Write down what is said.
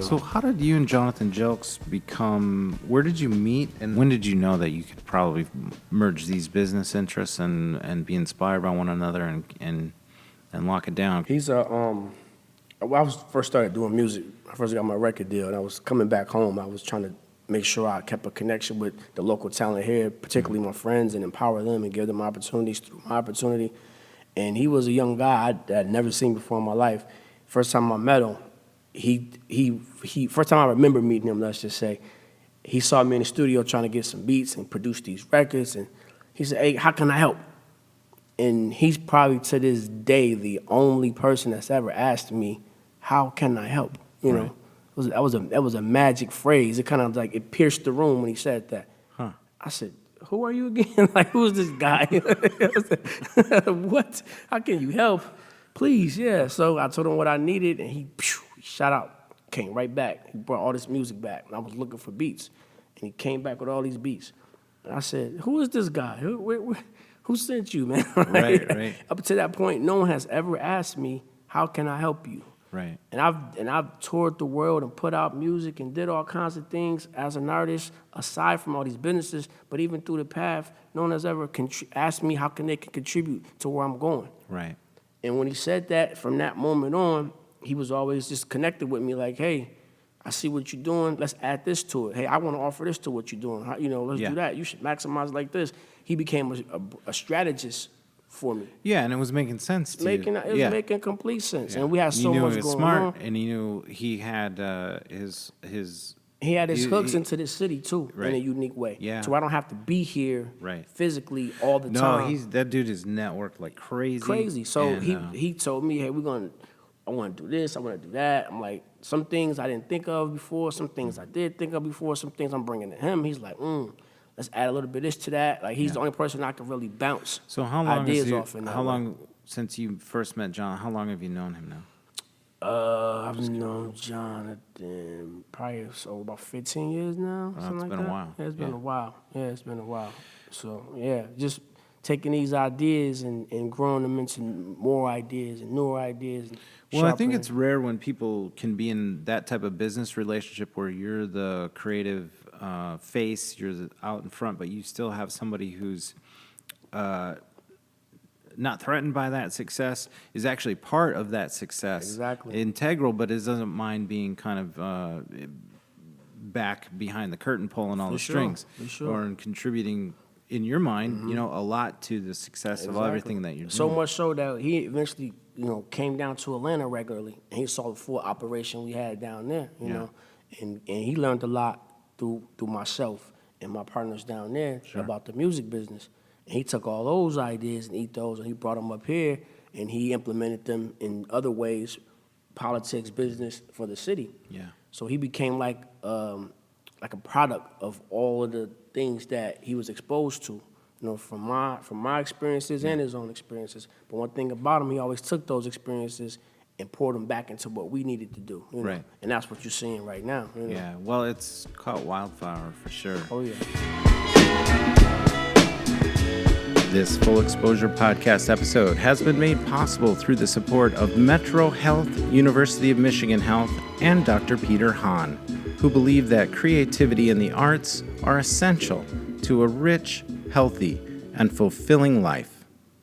So how did you and Jonathan Jelks become, where did you meet, and when did you know that you could probably merge these business interests and be inspired by one another and lock it down? He's when I was first started doing music, I first got my record deal, and I was coming back home. I was trying to make sure I kept a connection with the local talent here, particularly my friends, and empower them and give them opportunities through my opportunity. And he was a young guy I'd never seen before in my life. First time I met him, first time I remember meeting him, let's just say, he saw me in the studio trying to get some beats and produce these records, and he said, "Hey, how can I help?" And he's probably to this day the only person that's ever asked me, "How can I help?" You know, that was a magic phrase. It kind of like it pierced the room when he said that. Huh. I said, "Who are you again? Like, who's this guy?" What? How can you help? Please, yeah. So I told him what I needed, and he shot out, came right back. He brought all this music back, and I was looking for beats, and he came back with all these beats. And I said, "Who is this guy? Who sent you, man?" Right. Up to that point, no one has ever asked me, "How can I help you?" Right. And I've toured the world and put out music and did all kinds of things as an artist, aside from all these businesses. But even through the path, no one has ever asked me how can they contribute to where I'm going. Right. And when he said that, from that moment on, he was always just connected with me like, "Hey, I see what you're doing. Let's add this to it. Hey, I want to offer this to what you're doing. Let's do that. You should maximize like this." He became a strategist for me. Yeah, and it was making sense to you. It was making complete sense. Yeah. And we had so much going on. He knew he was smart, and he knew he had his... He had his hooks into this city, too, right. in a unique way. Yeah. So I don't have to be here physically all the time. No, that dude is networked like crazy. Crazy. So he told me, "Hey, I want to do this, I want to do that." I'm like, some things I didn't think of before, some things I did think of before, some things I'm bringing to him. He's like, let's add a little bit of this to that. Like, he's the only person I can really bounce ideas off. How long, since you first met John, how long have you known him now? I've known Jonathan probably about 15 years now. Oh, it's been a while. Yeah, it's been a while. Yeah, it's been a while. So, yeah, just taking these ideas and growing them into more ideas and newer ideas. Well, I think it's rare when people can be in that type of business relationship where you're the creative face, you're out in front, but you still have somebody who's not threatened by that success, is actually part of that success. Exactly. Integral, but it doesn't mind being kind of back behind the curtain pulling all the strings. For sure. Or in contributing, in your mind, a lot to the success of everything that you're doing. So much so that he eventually, came down to Atlanta regularly, and he saw the full operation we had down there, you know. And he learned a lot through myself and my partners down there about the music business. And he took all those ideas and ethos, and he brought them up here, and he implemented them in other ways, politics, business, for the city. Yeah. So he became like a product of all of the things that he was exposed to, from my experiences and his own experiences. But one thing about him, he always took those experiences and poured them back into what we needed to do. Right. And that's what you're seeing right now. Yeah. Well, it's caught wildfire for sure. Oh, yeah. This Full Exposure podcast episode has been made possible through the support of Metro Health, University of Michigan Health, and Dr. Peter Hahn, who believe that creativity and the arts are essential to a rich, healthy, and fulfilling life.